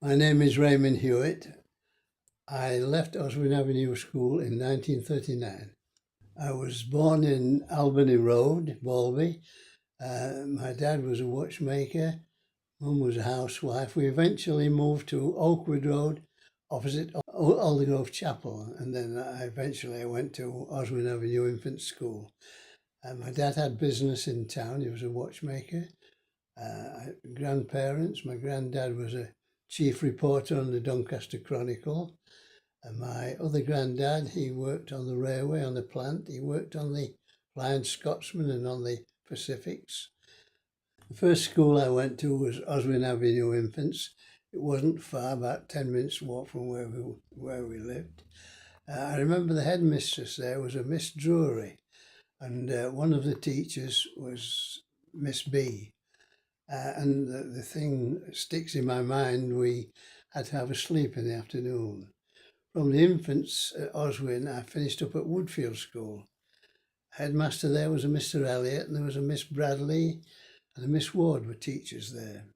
My name is Raymond Hewitt. I left Oswin Avenue School in 1939. I was born in Albany Road, Balby. My dad was a watchmaker. Mum was a housewife. We eventually moved to Oakwood Road, opposite Aldergrove Chapel, and then I went to Oswin Avenue Infant School. My dad had business in town. He was a watchmaker. Grandparents, my granddad was a chief reporter on the Doncaster Chronicle. And my other granddad, he worked on the railway, on the plant. He worked on the Flying Scotsman and on the Pacifics. The first school I went to was Oswin Avenue Infants. It wasn't far, about 10 minutes walk from where we lived. I remember the headmistress there was a Miss Drury, and one of the teachers was Miss B. And the thing sticks in my mind, we had to have a sleep in the afternoon. From the infants at Oswin, I finished up at Woodfield School. Headmaster there was a Mr. Elliott, and there was a Miss Bradley and a Miss Ward were teachers there.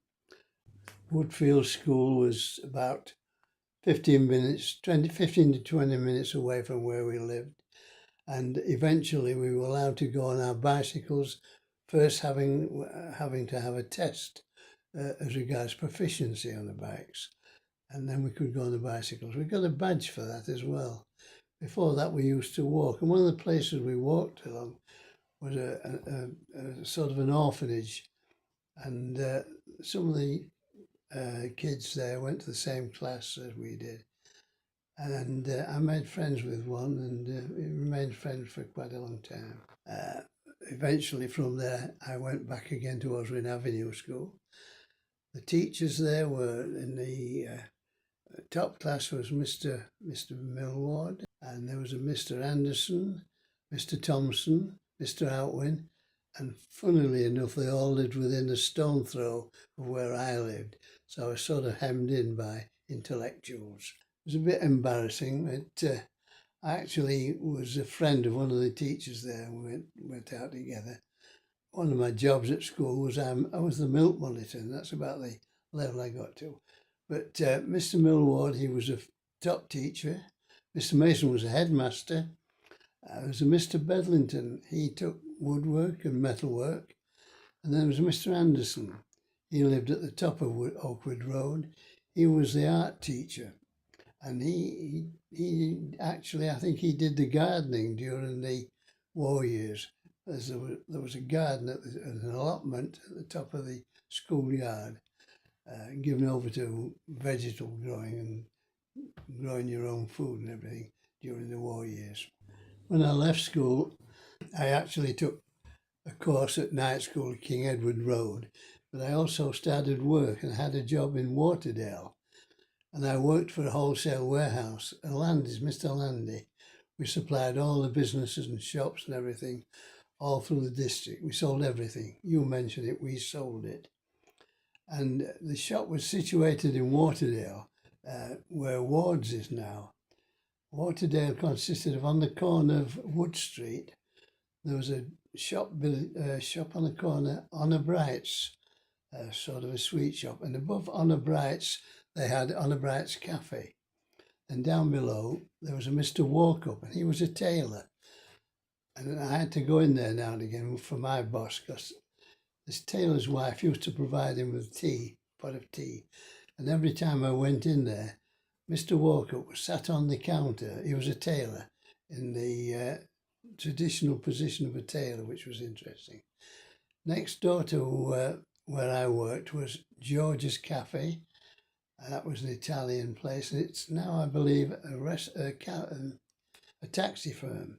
Woodfield School was about 15 to 20 minutes away from where we lived. And eventually we were allowed to go on our bicycles, first having to have a test as regards proficiency on the bikes. And then we could go on the bicycles. We got a badge for that as well. Before that, we used to walk. And one of the places we walked along was a sort of an orphanage. And some of the kids there went to the same class as we did. And I made friends with one, and we remained friends for quite a long time. Eventually from there, I went back again to Oswin Avenue School. The teachers there were in the top class was Mr. Millward, and there was a Mr. Anderson, Mr. Thompson, Mr. Outwin, and funnily enough, they all lived within a stone throw of where I lived, so I was sort of hemmed in by intellectuals. It was a bit embarrassing, but I actually was a friend of one of the teachers there, and we went out together. One of my jobs at school was I was the milk monitor, and that's about the level I got to. But Mr. Millward, he was a top teacher. Mr. Mason was a headmaster. There was a Mr. Bedlington. He took woodwork and metalwork. And then there was Mr. Anderson. He lived at the top of Oakwood Road. He was the art teacher. And he actually, I think he did the gardening during the war years. As there was a garden an allotment at the top of the schoolyard, given over to vegetable growing and growing your own food and everything during the war years. When I left school, I actually took a course at night school at King Edward Road, but I also started work and had a job in Waterdale. And I worked for a wholesale warehouse, Mr. Landy. We supplied all the businesses and shops and everything, all through the district. We sold everything. You mentioned it, we sold it. And the shop was situated in Waterdale, where Ward's is now. Waterdale consisted of, on the corner of Wood Street, there was a shop on the corner, Honor Bright's, sort of a sweet shop. And above Honor Bright's, they had Honor Bright's Cafe. And down below, there was a Mr. Walkup, and he was a tailor. And I had to go in there now and again for my boss, because this tailor's wife used to provide him with tea, a pot of tea. And every time I went in there, Mr. Walkup was sat on the counter. He was a tailor in the traditional position of a tailor, which was interesting. Next door to where I worked was George's Cafe. That was an Italian place, and it's now, I believe, a taxi firm.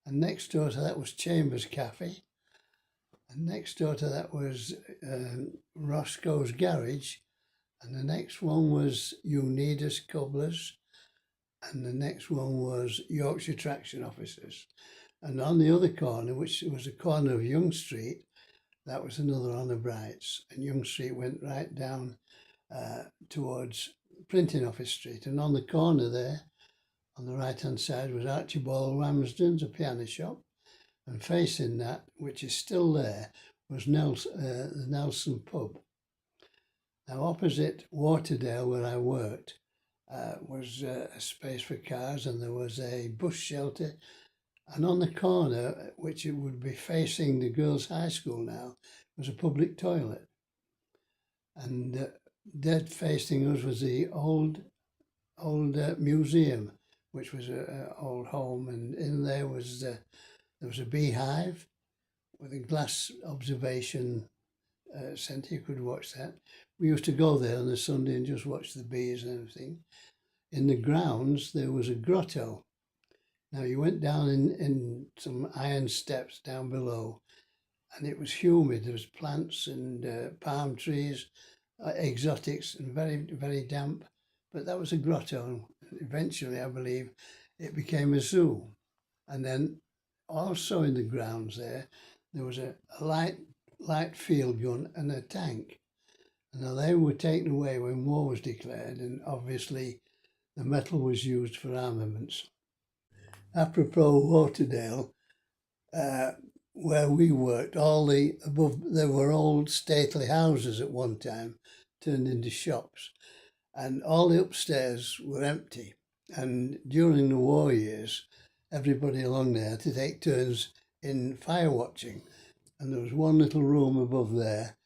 And next door to that was Chambers Cafe. And next door to that was Roscoe's Garage. And the next one was Unidas Cobblers. And the next one was Yorkshire Traction Officers. And on the other corner, which was a corner of Young Street, that was another Honor Bright's. And Young Street went right down towards Printing Office Street. And on the corner there, on the right-hand side, was Archibald Ramsden's, a piano shop. And facing that, which is still there, was the Nelson Pub. Now, opposite Waterdale, where I worked, was a space for cars, and there was a bus shelter. And on the corner, which it would be facing the girls' high school now, was a public toilet. And dead facing us was the old museum, which was an old home, and in there was a beehive with a glass observation centre. You could watch that. We used to go there on a Sunday and just watch the bees and everything. In the grounds there was a grotto. Now you went down in some iron steps down below, and it was humid. There was plants and palm trees, exotics, and very, very damp. But that was a grotto. Eventually, I believe, it became a zoo. And then also in the grounds there was a light field gun and a tank. Now they were taken away when war was declared, and obviously the metal was used for armaments. Apropos Waterdale, where we worked, there were old stately houses at one time turned into shops, and all the upstairs were empty. And during the war years, everybody along there had to take turns in fire watching, and there was one little room above there.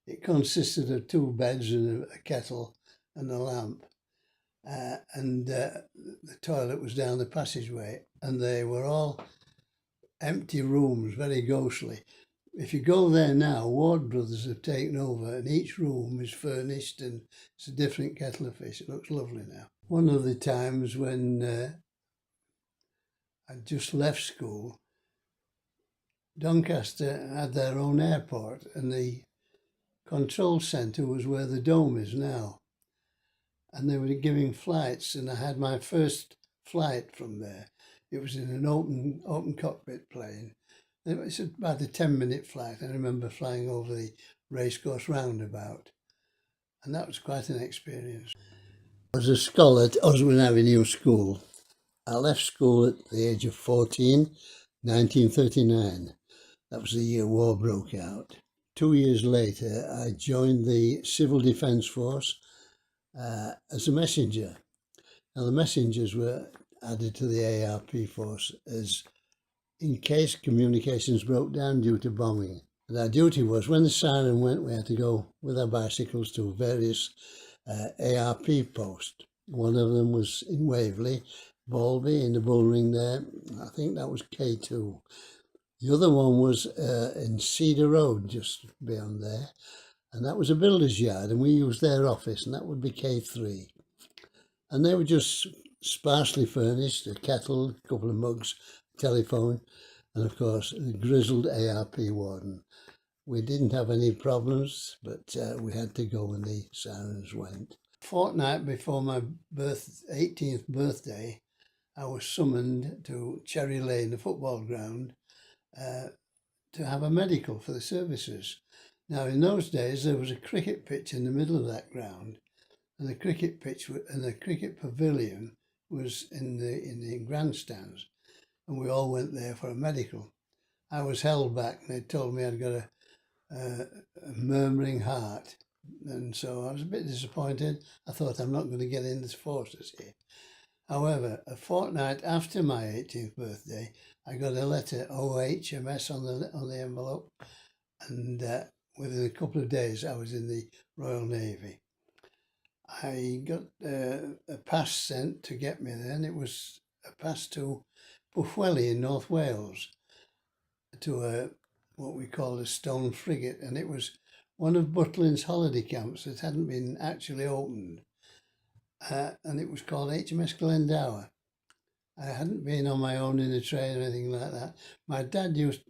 It consisted of 2 beds and a kettle and a lamp, and the toilet was down the passageway, and they were all empty rooms, very ghostly. If you go there now, Ward Brothers have taken over, and each room is furnished, and it's a different kettle of fish. It looks lovely now. One of the times when I just left school, Doncaster had their own airport, and the control centre was where the dome is now. And they were giving flights, and I had my first flight from there. It was in an open cockpit plane. It was about a 10-minute flight. I remember flying over the racecourse roundabout, and that was quite an experience. I was a scholar at Oswin Avenue School. I left school at the age of 14, 1939. That was the year war broke out. 2 years later, I joined the Civil Defence Force as a messenger. Now, the messengers were added to the ARP force as in case communications broke down due to bombing. And our duty was, when the siren went, we had to go with our bicycles to various ARP posts. One of them was in Waverley, Balby, in the bullring there. I think that was K2. The other one was in Cedar Road, just beyond there. And that was a builder's yard, and we used their office, and that would be K3. And they were just sparsely furnished, a kettle, a couple of mugs, telephone, and of course the grizzled ARP warden. We didn't have any problems, but we had to go when the sirens went. A fortnight before my 18th birthday, I was summoned to Cherry Lane, the football ground, to have a medical for the services. Now, in those days, there was a cricket pitch in the middle of that ground, and the cricket pitch and the cricket pavilion was in the grandstands, and we all went there for a medical. I was held back, and they told me I'd got a murmuring heart, and so I was a bit disappointed. I thought, I'm not going to get into the forces here. However, a fortnight after my 18th birthday, I got a letter, OHMS, on the envelope, and within a couple of days I was in the Royal Navy. I got a pass sent to get me there, and it was a pass to Pwllheli in North Wales, to what we call a stone frigate, and it was one of Butlin's holiday camps that hadn't been actually opened, and it was called HMS Glendower. I hadn't been on my own in a train or anything like that. My dad used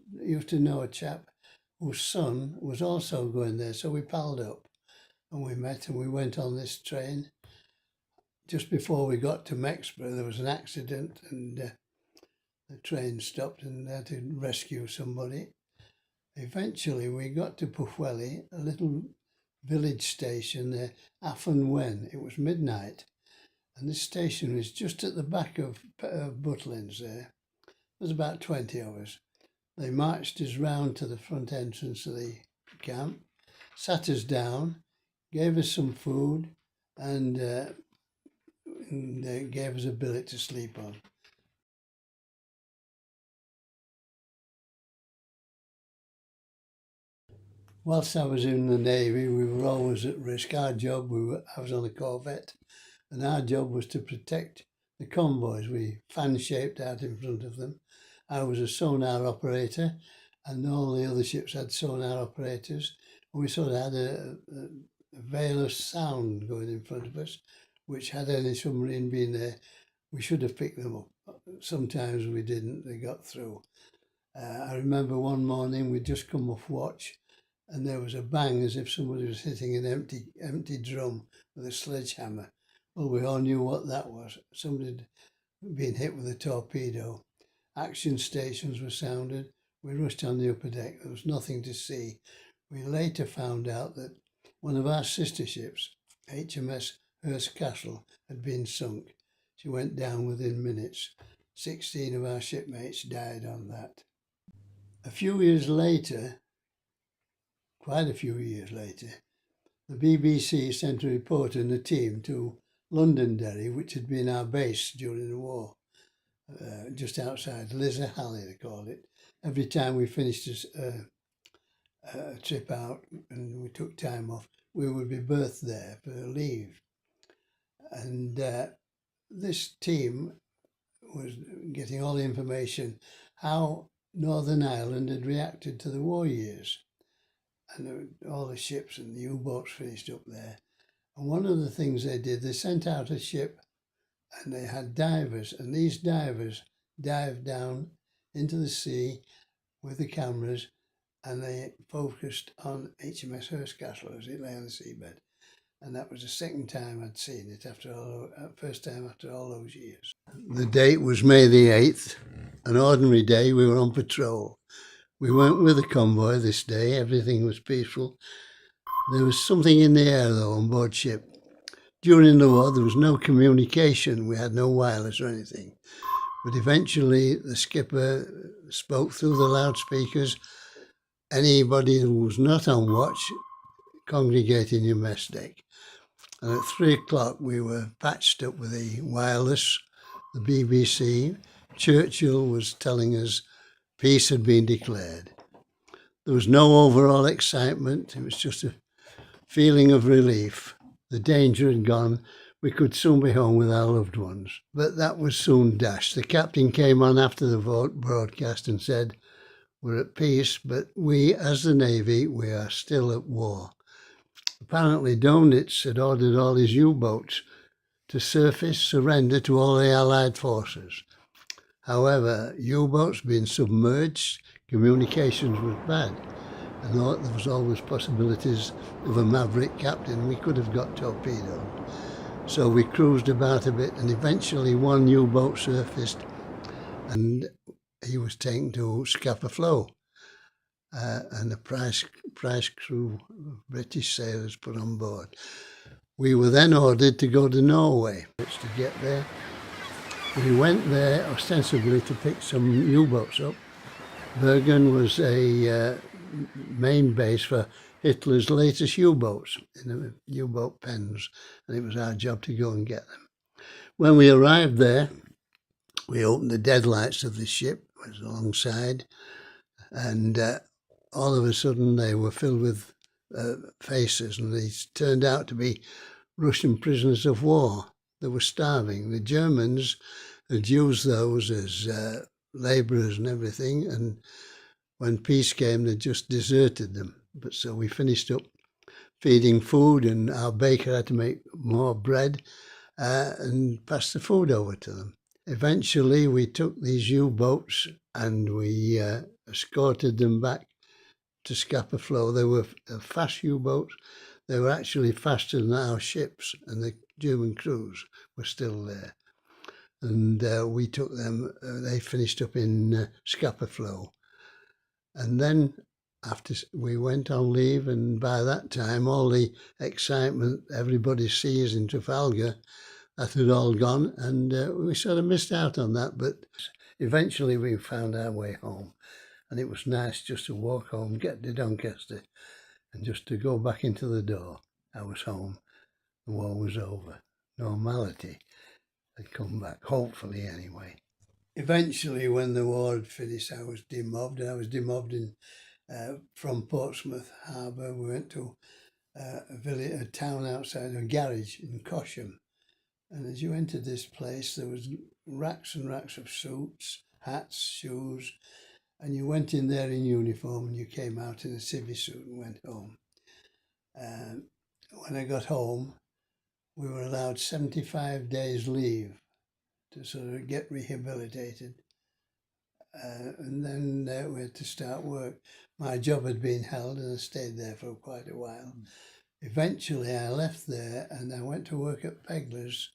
to know a chap whose son was also going there, so we palled up and we met and we went on this train. Just before we got to Mexborough, there was an accident, and the train stopped and they had to rescue somebody. Eventually we got to Pwllheli, a little village station there, Wen. It was midnight, and this station was just at the back of Butlin's there. There's about 20 of us. They marched us round to the front entrance of the camp, sat us down, gave us some food, and gave us a billet to sleep on. Whilst I was in the Navy, we were always at risk. I was on a corvette, and our job was to protect the convoys. We fan-shaped out in front of them. I was a sonar operator, and all the other ships had sonar operators. We sort of had a veil of sound going in front of us, which had any submarine been there, we should have picked them up. Sometimes we didn't, they got through. I remember one morning we'd just come off watch, and there was a bang as if somebody was hitting an empty drum with a sledgehammer. Well, we all knew what that was. Somebody had been hit with a torpedo. Action stations were sounded. We rushed on the upper deck. There was nothing to see. We later found out that one of our sister ships, HMS Hurstcastle, had been sunk. She went down within minutes. 16 of our shipmates died on that. A few years later, quite a few years later, the BBC sent a reporter and a team to Londonderry, which had been our base during the war, just outside Lisahally, they called it. Every time we finished a trip out and we took time off, we would be berthed there for leave. And this team was getting all the information how Northern Ireland had reacted to the war years. And all the ships and the U-boats finished up there. And one of the things they did, they sent out a ship and they had divers, and these divers dived down into the sea with the cameras, and they focused on HMS Hurstcastle as it lay on the seabed. And that was the second time I'd seen it first time after all those years. The date was May the 8th, an ordinary day. We were on patrol. We weren't with the convoy this day. Everything was peaceful. There was something in the air, though, on board ship. During the war, there was no communication. We had no wireless or anything. But eventually, the skipper spoke through the loudspeakers. Anybody who was not on watch, congregate in your mess deck. And at 3 o'clock, we were patched up with the wireless, the BBC. Churchill was telling us peace had been declared. There was no overall excitement. It was just a feeling of relief. The danger had gone. We could soon be home with our loved ones. But that was soon dashed. The captain came on after the broadcast and said, "We're at peace, but we, as the Navy, we are still at war." Apparently, Dönitz had ordered all his U-boats to surrender to all the Allied forces. However, U-boats being submerged, communications was bad, and there was always possibilities of a maverick captain. We could have got torpedoed. So we cruised about a bit, and eventually one U-boat surfaced, and he was taken to Scapa Flow. And a prize crew of British sailors put on board. We were then ordered to go to Norway. To get there, we went there ostensibly to pick some U-boats up. Bergen was a main base for Hitler's latest U-boats in the U-boat pens, and it was our job to go and get them. When we arrived there, we opened the deadlights of the ship, it was alongside, and all of a sudden they were filled with faces, and these turned out to be Russian prisoners of war. They were starving. The Germans had used those as labourers and everything, and when peace came they just deserted them. But so we finished up feeding food, and our baker had to make more bread and pass the food over to them. Eventually we took these U-boats and we escorted them back to Scapa Flow. They were fast U-boats. They were actually faster than our ships, and the German crews were still there. And we took them, they finished up in Scapa Flow. And then after we went on leave, and by that time all the excitement everybody sees in Trafalgar, that had all gone, and we sort of missed out on that. But eventually we found our way home. And it was nice just to walk home, get to Doncaster, and just to go back into the door. I was home. The war was over. Normality had come back, hopefully anyway. Eventually, when the war had finished, I was demobbed. I was demobbed from Portsmouth Harbour. We went to a town outside, a garage in Cosham. And as you entered this place, there was racks and racks of suits, hats, shoes, and you went in there in uniform and you came out in a civvy suit and went home. When I got home, we were allowed 75 days leave to sort of get rehabilitated. And then we had to start work. My job had been held and I stayed there for quite a while. Eventually I left there and I went to work at Peglers,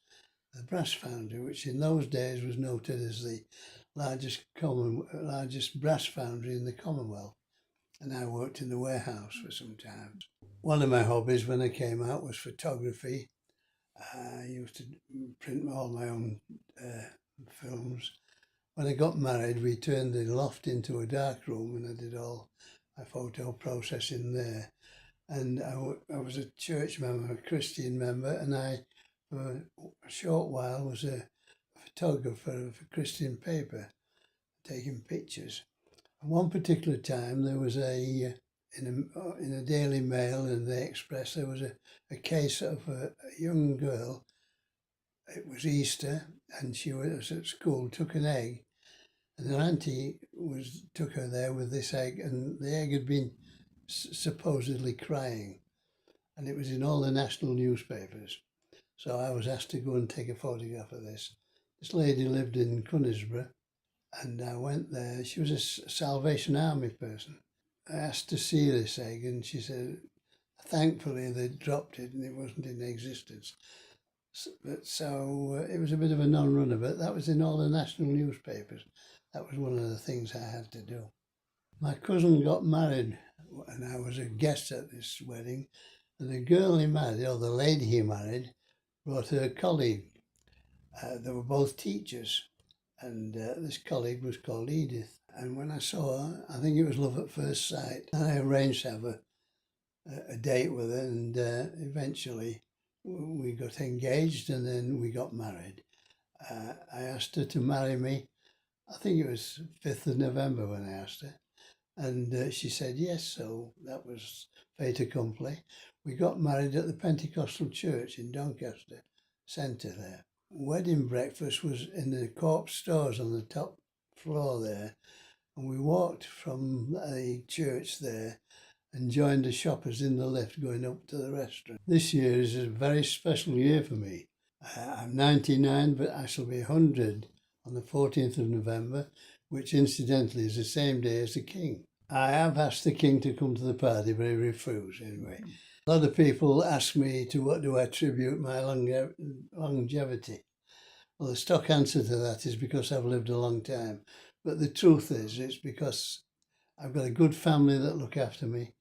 the brass foundry, which in those days was noted as the largest brass foundry in the Commonwealth. And I worked in the warehouse for some time. One of my hobbies when I came out was photography. I used to print all my own films. When I got married, we turned the loft into a dark room and I did all my photo processing there. And I was a church member, a Christian member, and I, for a short while, was a photographer of a Christian paper, taking pictures. And one particular time, there was in a Daily Mail and the Express, there was a case of a young girl. It was Easter, and she was at school, took an egg, and her auntie took her there with this egg, and the egg had been supposedly crying, and it was in all the national newspapers. So I was asked to go and take a photograph of this. This lady lived in Conisbrough, and I went there. She was a Salvation Army person. I asked to see this egg, and she said, thankfully they dropped it and it wasn't in existence. So it was a bit of a non-runner, but that was in all the national newspapers. That was one of the things I had to do. My cousin got married and I was a guest at this wedding, and the girl he married, or the lady he married, brought her colleague. They were both teachers, and this colleague was called Edith. And when I saw her, I think it was love at first sight. I arranged to have a date with her, and eventually we got engaged and then we got married. I asked her to marry me. I think it was 5th of November when I asked her. And she said yes, so that was fait accompli. We got married at the Pentecostal Church in Doncaster Centre there. Wedding breakfast was in the Corp stores on the top floor there, and we walked from the church there and joined the shoppers in the lift going up to the restaurant. This year is a very special year for me. I'm 99, but I shall be 100 on the 14th of November, which incidentally is the same day as the King. I have asked the King to come to the party, but he refused anyway. A lot of people ask me to what do I attribute my longevity. Well, the stock answer to that is because I've lived a long time. But the truth is, it's because I've got a good family that look after me,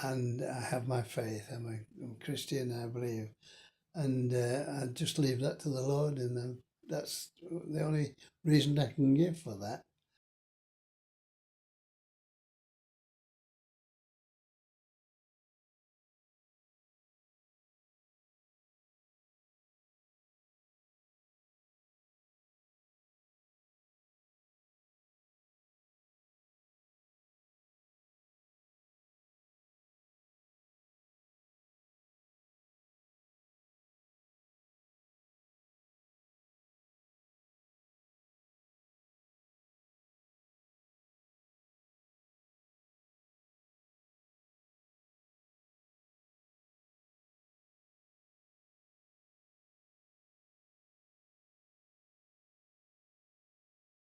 and I have my faith. I'm a Christian, I believe. And I just leave that to the Lord, and that's the only reason I can give for that.